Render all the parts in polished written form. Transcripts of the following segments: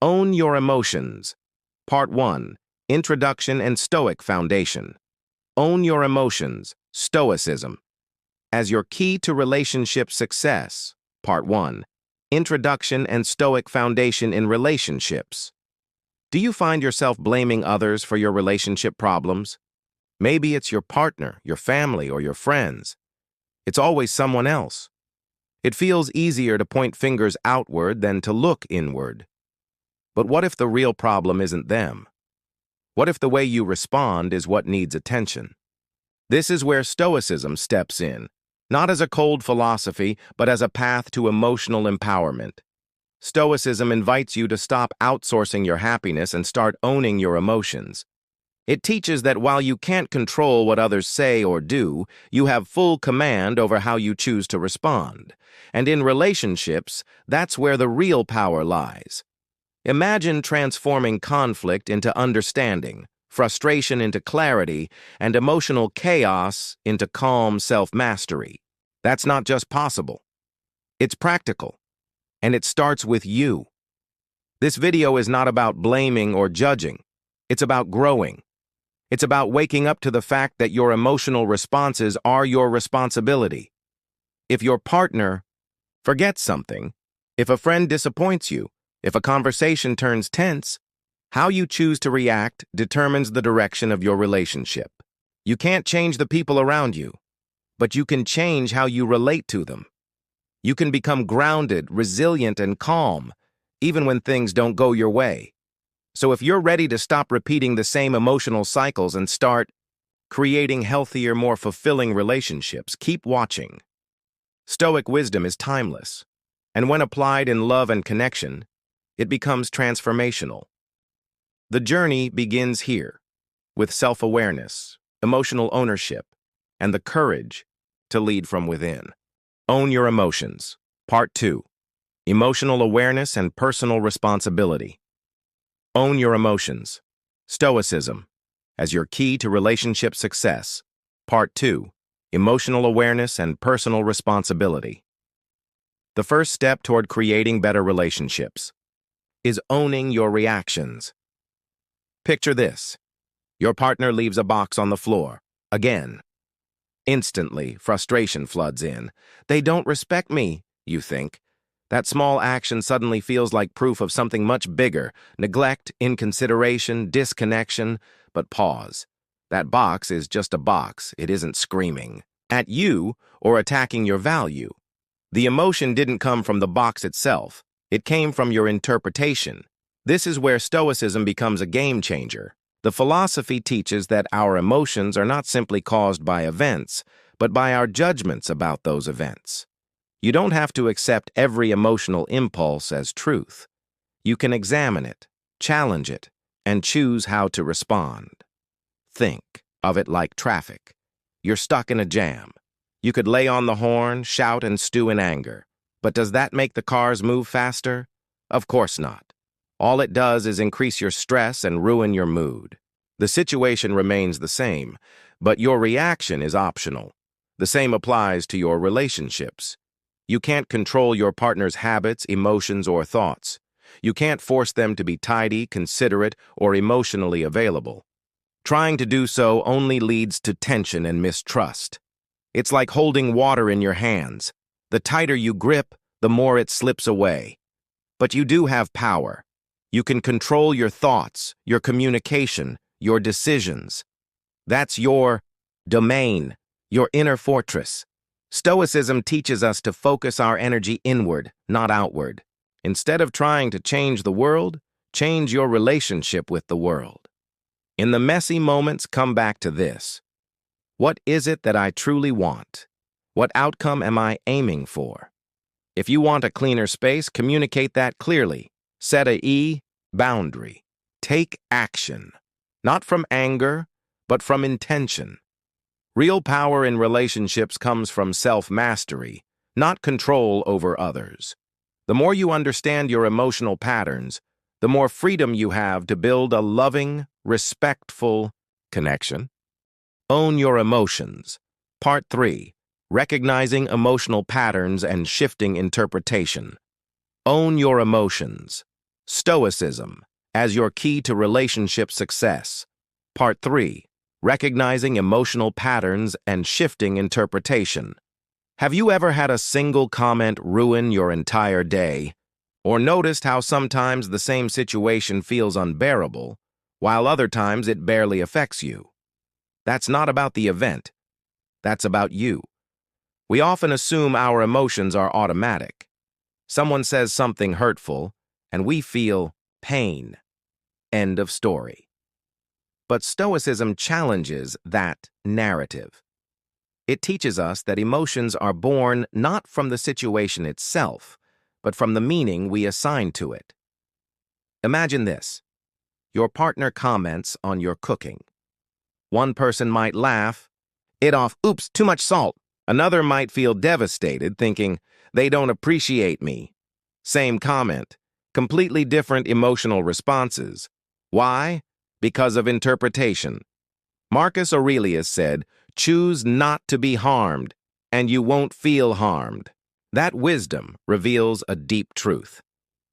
Own Your Emotions. Part 1. Introduction and Stoic Foundation. Own Your Emotions. Stoicism. As your key to relationship success. Part 1. Introduction and Stoic Foundation in Relationships. Do you find yourself blaming others for your relationship problems? Maybe it's your partner, your family, or your friends. It's always someone else. It feels easier to point fingers outward than to look inward. But what if the real problem isn't them? What if the way you respond is what needs attention? This is where Stoicism steps in, not as a cold philosophy, but as a path to emotional empowerment. Stoicism invites you to stop outsourcing your happiness and start owning your emotions. It teaches that while you can't control what others say or do, you have full command over how you choose to respond. And in relationships, that's where the real power lies. Imagine transforming conflict into understanding, frustration into clarity, and emotional chaos into calm self-mastery. That's not just possible. It's practical. And it starts with you. This video is not about blaming or judging. It's about growing. It's about waking up to the fact that your emotional responses are your responsibility. If your partner forgets something, if a friend disappoints you, if a conversation turns tense, how you choose to react determines the direction of your relationship. You can't change the people around you, but you can change how you relate to them. You can become grounded, resilient, and calm, even when things don't go your way. So if you're ready to stop repeating the same emotional cycles and start creating healthier, more fulfilling relationships, keep watching. Stoic wisdom is timeless, and when applied in love and connection, it becomes transformational. The journey begins here, with self-awareness, emotional ownership, and the courage to lead from within. Own Your Emotions. Part 2. Emotional Awareness and Personal Responsibility. Own Your Emotions. Stoicism. As your key to relationship success. Part 2. Emotional Awareness and Personal Responsibility. The first step toward creating better relationships is owning your reactions. Picture this. Your partner leaves a box on the floor. Again. Instantly, frustration floods in. They don't respect me, you think. That small action suddenly feels like proof of something much bigger: neglect, inconsideration, disconnection. But pause. That box is just a box. It isn't screaming at you or attacking your value. The emotion didn't come from the box itself. It came from your interpretation. This is where Stoicism becomes a game changer. The philosophy teaches that our emotions are not simply caused by events, but by our judgments about those events. You don't have to accept every emotional impulse as truth. You can examine it, challenge it, and choose how to respond. Think of it like traffic. You're stuck in a jam. You could lay on the horn, shout, and stew in anger. But does that make the cars move faster? Of course not. All it does is increase your stress and ruin your mood. The situation remains the same, but your reaction is optional. The same applies to your relationships. You can't control your partner's habits, emotions, or thoughts. You can't force them to be tidy, considerate, or emotionally available. Trying to do so only leads to tension and mistrust. It's like holding water in your hands. The tighter you grip, the more it slips away. But you do have power. You can control your thoughts, your communication, your decisions. That's your domain, your inner fortress. Stoicism teaches us to focus our energy inward, not outward. Instead of trying to change the world, change your relationship with the world. In the messy moments, come back to this. What is it that I truly want? What outcome am I aiming for? If you want a cleaner space, communicate that clearly. Set a boundary. Take action. Not from anger, but from intention. Real power in relationships comes from self-mastery, not control over others. The more you understand your emotional patterns, the more freedom you have to build a loving, respectful connection. Own Your Emotions. Part 3. Recognizing Emotional Patterns and Shifting Interpretation. Own Your Emotions. Stoicism, as your key to relationship success. Part 3. Recognizing emotional patterns and shifting interpretation. Have you ever had a single comment ruin your entire day? Or noticed how sometimes the same situation feels unbearable, while other times it barely affects you? That's not about the event. That's about you. We often assume our emotions are automatic. Someone says something hurtful, and we feel pain. End of story. But Stoicism challenges that narrative. It teaches us that emotions are born not from the situation itself, but from the meaning we assign to it. Imagine this. Your partner comments on your cooking. One person might laugh, "It off, oops, too much salt." Another might feel devastated, thinking, "They don't appreciate me." Same comment, completely different emotional responses. Why? Because of interpretation. Marcus Aurelius said, "Choose not to be harmed, and you won't feel harmed." That wisdom reveals a deep truth.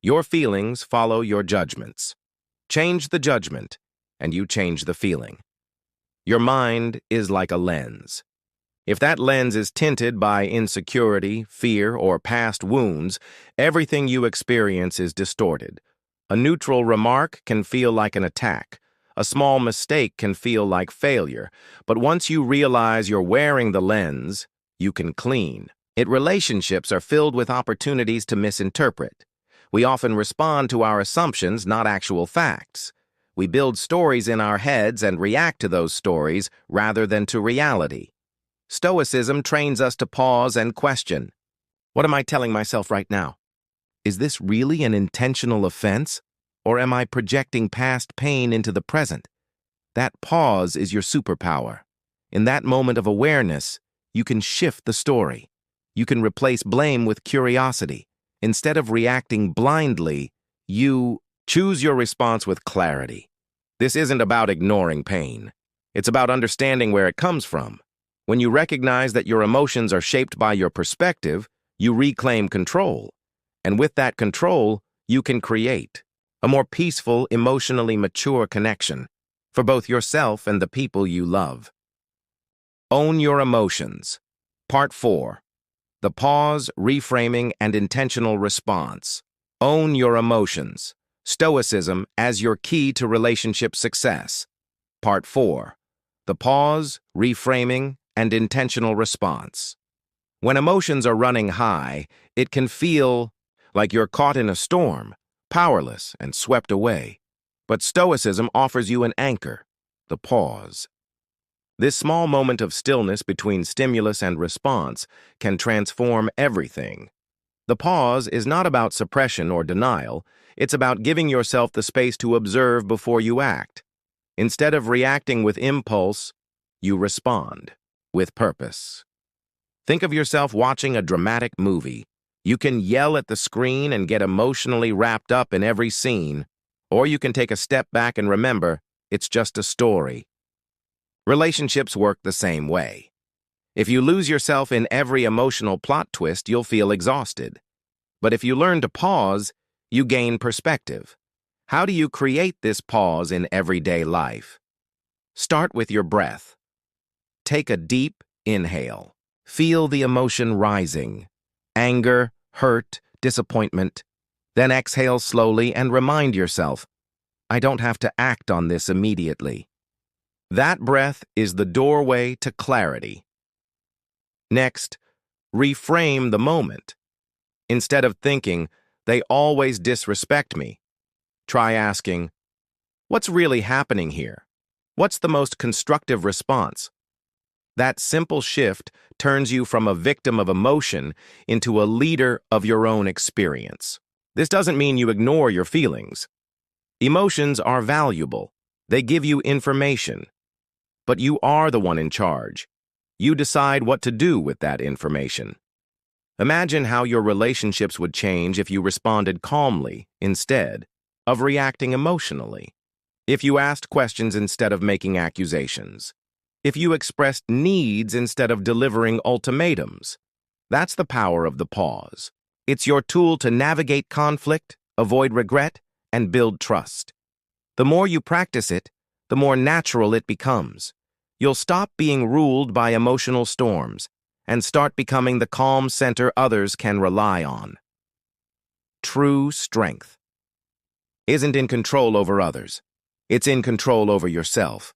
Your feelings follow your judgments. Change the judgment, and you change the feeling. Your mind is like a lens. If that lens is tinted by insecurity, fear, or past wounds, everything you experience is distorted. A neutral remark can feel like an attack. A small mistake can feel like failure. But once you realize you're wearing the lens, you can clean. Relationships are filled with opportunities to misinterpret. We often respond to our assumptions, not actual facts. We build stories in our heads and react to those stories rather than to reality. Stoicism trains us to pause and question. What am I telling myself right now? Is this really an intentional offense? Or am I projecting past pain into the present? That pause is your superpower. In that moment of awareness, you can shift the story. You can replace blame with curiosity. Instead of reacting blindly, you choose your response with clarity. This isn't about ignoring pain. It's about understanding where it comes from. When you recognize that your emotions are shaped by your perspective, you reclaim control. And with that control, you can create a more peaceful, emotionally mature connection for both yourself and the people you love. Own your emotions. Part 4. The pause, reframing, and intentional response. Own your emotions. Stoicism as your key to relationship success. Part 4. The pause, reframing, and intentional response. When emotions are running high, it can feel like you're caught in a storm, powerless and swept away. But Stoicism offers you an anchor, the pause. This small moment of stillness between stimulus and response can transform everything. The pause is not about suppression or denial. It's about giving yourself the space to observe before you act. Instead of reacting with impulse, you respond with purpose. Think of yourself watching a dramatic movie. You can yell at the screen and get emotionally wrapped up in every scene, or you can take a step back and remember, it's just a story. Relationships work the same way. If you lose yourself in every emotional plot twist, you'll feel exhausted. But if you learn to pause, you gain perspective. How do you create this pause in everyday life? Start with your breath. Take a deep inhale. Feel the emotion rising. Anger, hurt, disappointment. Then exhale slowly and remind yourself, I don't have to act on this immediately. That breath is the doorway to clarity. Next, reframe the moment. Instead of thinking, they always disrespect me, try asking, what's really happening here? What's the most constructive response? That simple shift turns you from a victim of emotion into a leader of your own experience. This doesn't mean you ignore your feelings. Emotions are valuable. They give you information. But you are the one in charge. You decide what to do with that information. Imagine how your relationships would change if you responded calmly instead of reacting emotionally. If you asked questions instead of making accusations. If you expressed needs instead of delivering ultimatums. That's the power of the pause. It's your tool to navigate conflict, avoid regret, and build trust. The more you practice it, the more natural it becomes. You'll stop being ruled by emotional storms and start becoming the calm center others can rely on. True strength isn't in control over others. It's in control over yourself.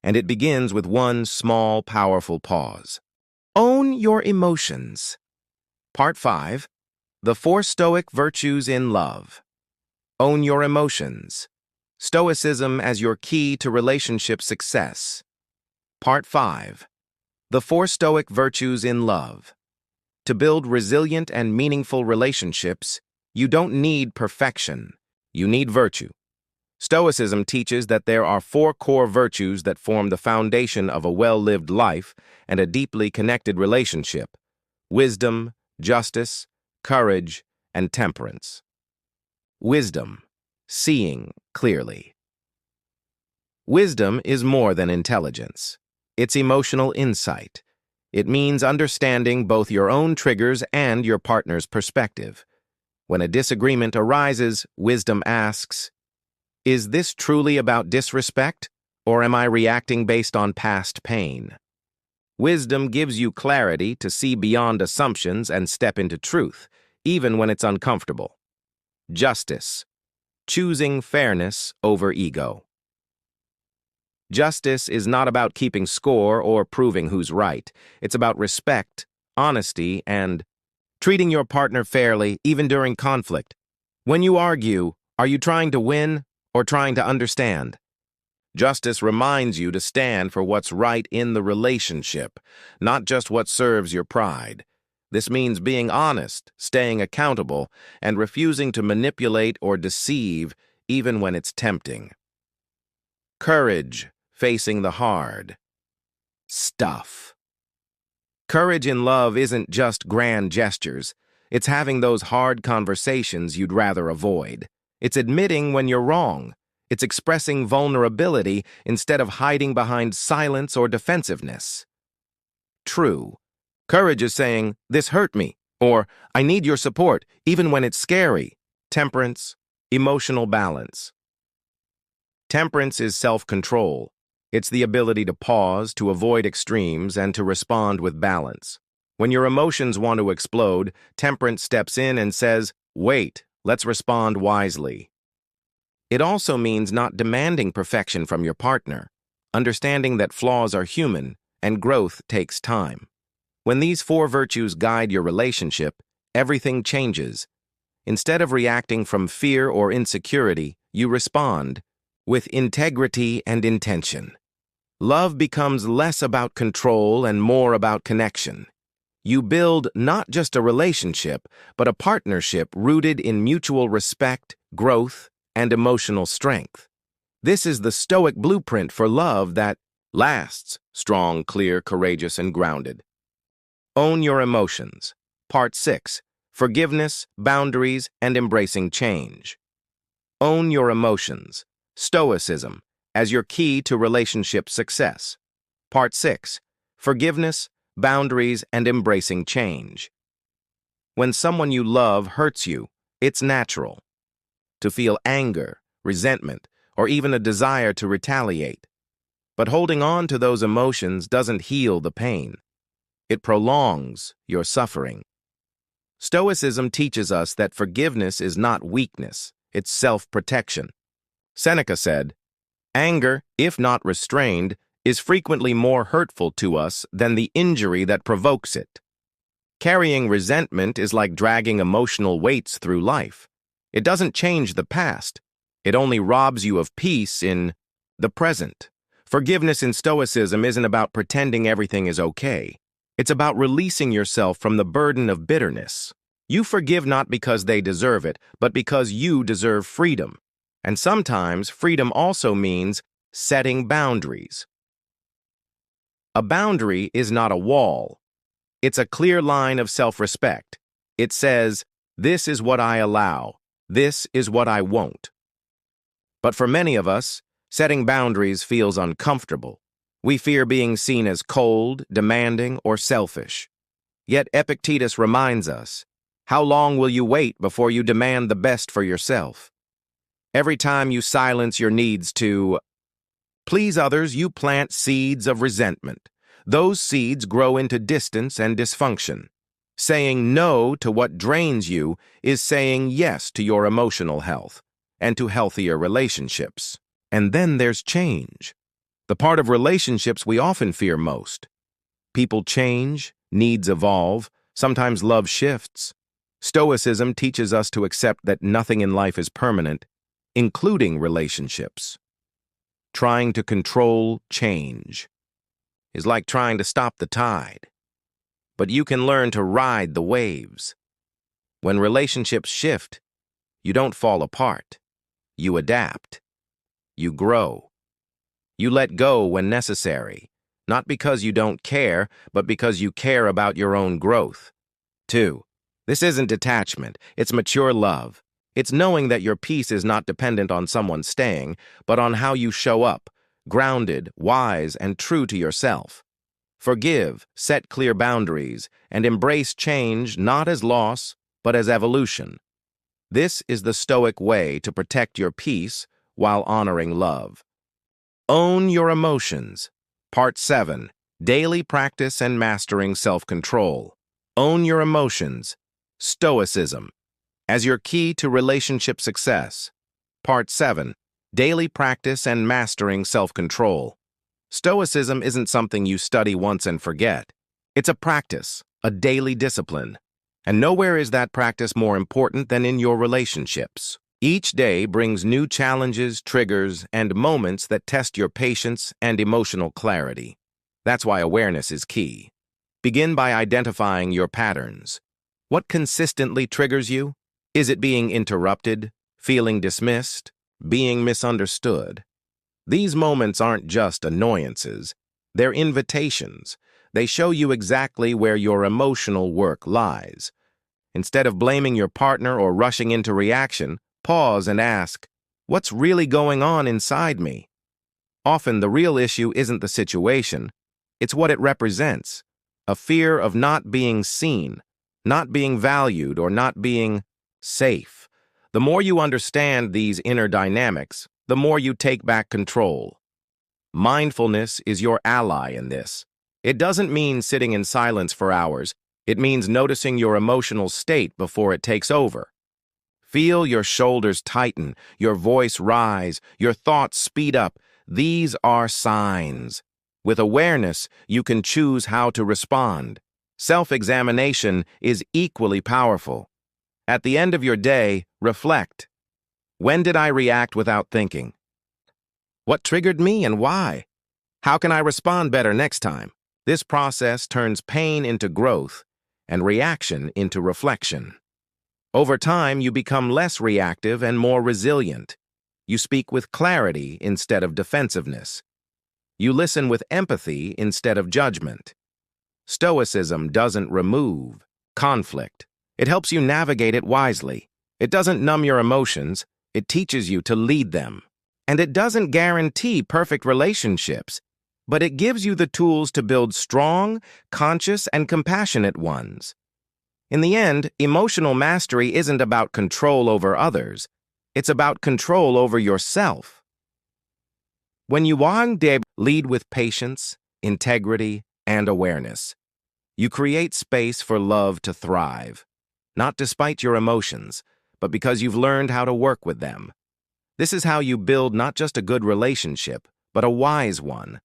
And it begins with one small, powerful pause. Own your emotions. Part 5. The 4 Stoic Virtues in Love. Own your emotions. Stoicism as your key to relationship success. Part 5. The 4 Stoic Virtues in Love. To build resilient and meaningful relationships, you don't need perfection. You need virtue. Stoicism teaches that there are 4 core virtues that form the foundation of a well-lived life and a deeply connected relationship: wisdom, justice, courage, and temperance. Wisdom, seeing clearly. Wisdom is more than intelligence. It's emotional insight. It means understanding both your own triggers and your partner's perspective. When a disagreement arises, wisdom asks, is this truly about disrespect, or am I reacting based on past pain? Wisdom gives you clarity to see beyond assumptions and step into truth, even when it's uncomfortable. Justice, choosing fairness over ego. Justice is not about keeping score or proving who's right. It's about respect, honesty, and treating your partner fairly, even during conflict. When you argue, are you trying to win or trying to understand? Justice reminds you to stand for what's right in the relationship, not just what serves your pride. This means being honest, staying accountable, and refusing to manipulate or deceive even when it's tempting. Courage, facing the hard stuff. Courage in love isn't just grand gestures. It's having those hard conversations you'd rather avoid. It's admitting when you're wrong. It's expressing vulnerability instead of hiding behind silence or defensiveness. True. Courage is saying, this hurt me, or I need your support, even when it's scary. Temperance, emotional balance. Temperance is self-control. It's the ability to pause, to avoid extremes, and to respond with balance. When your emotions want to explode, temperance steps in and says, wait, let's respond wisely. It also means not demanding perfection from your partner, understanding that flaws are human and growth takes time. When these 4 virtues guide your relationship, everything changes. Instead of reacting from fear or insecurity, you respond with integrity and intention. Love becomes less about control and more about connection. You build not just a relationship, but a partnership rooted in mutual respect, growth, and emotional strength. This is the Stoic blueprint for love that lasts: strong, clear, courageous, and grounded. Own your emotions. Part 6. Forgiveness, boundaries, and embracing change. Own your emotions. Stoicism as your key to relationship success. Part 6. Forgiveness, boundaries, and embracing change. When someone you love hurts you, it's natural to feel anger, resentment, or even a desire to retaliate. But holding on to those emotions doesn't heal the pain. It prolongs your suffering. Stoicism teaches us that forgiveness is not weakness, it's self-protection. Seneca said, anger, if not restrained, is frequently more hurtful to us than the injury that provokes it. Carrying resentment is like dragging emotional weights through life. It doesn't change the past. It only robs you of peace in the present. Forgiveness in Stoicism isn't about pretending everything is okay. It's about releasing yourself from the burden of bitterness. You forgive not because they deserve it, but because you deserve freedom. And sometimes freedom also means setting boundaries. A boundary is not a wall. It's a clear line of self-respect. It says, this is what I allow. This is what I won't. But for many of us, setting boundaries feels uncomfortable. We fear being seen as cold, demanding, or selfish. Yet Epictetus reminds us, how long will you wait before you demand the best for yourself? Every time you silence your needs to please others, you plant seeds of resentment. Those seeds grow into distance and dysfunction. Saying no to what drains you is saying yes to your emotional health and to healthier relationships. And then there's change, the part of relationships we often fear most. People change, needs evolve, sometimes love shifts. Stoicism teaches us to accept that nothing in life is permanent, including relationships. Trying to control change is like trying to stop the tide. But you can learn to ride the waves. When relationships shift, you don't fall apart. You adapt. You grow. You let go when necessary, not because you don't care, but because you care about your own growth. 2. This isn't detachment, it's mature love. It's knowing that your peace is not dependent on someone staying, but on how you show up, grounded, wise, and true to yourself. Forgive, set clear boundaries, and embrace change not as loss, but as evolution. This is the Stoic way to protect your peace while honoring love. Own your emotions. Part 7. Daily practice and mastering self-control. Own your emotions. Stoicism. As your key to relationship success. Part 7. Daily practice and mastering self-control. Stoicism isn't something you study once and forget. It's a practice, a daily discipline. And nowhere is that practice more important than in your relationships. Each day brings new challenges, triggers, and moments that test your patience and emotional clarity. That's why awareness is key. Begin by identifying your patterns. What consistently triggers you? Is it being interrupted, feeling dismissed, being misunderstood? These moments aren't just annoyances. They're invitations. They show you exactly where your emotional work lies. Instead of blaming your partner or rushing into reaction, pause and ask, what's really going on inside me? Often the real issue isn't the situation, it's what it represents. A fear of not being seen, not being valued, or not being safe. The more you understand these inner dynamics, the more you take back control. Mindfulness is your ally in this. It doesn't mean sitting in silence for hours. It means noticing your emotional state before it takes over. Feel your shoulders tighten, your voice rise, your thoughts speed up. These are signs. With awareness, you can choose how to respond. Self-examination is equally powerful. At the end of your day, reflect. When did I react without thinking? What triggered me and why? How can I respond better next time? This process turns pain into growth and reaction into reflection. Over time, you become less reactive and more resilient. You speak with clarity instead of defensiveness. You listen with empathy instead of judgment. Stoicism doesn't remove conflict. It helps you navigate it wisely. It doesn't numb your emotions. It teaches you to lead them. And it doesn't guarantee perfect relationships, but it gives you the tools to build strong, conscious, and compassionate ones. In the end, emotional mastery isn't about control over others. It's about control over yourself. When you want to lead with patience, integrity, and awareness, you create space for love to thrive, not despite your emotions, but because you've learned how to work with them. This is how you build not just a good relationship, but a wise one.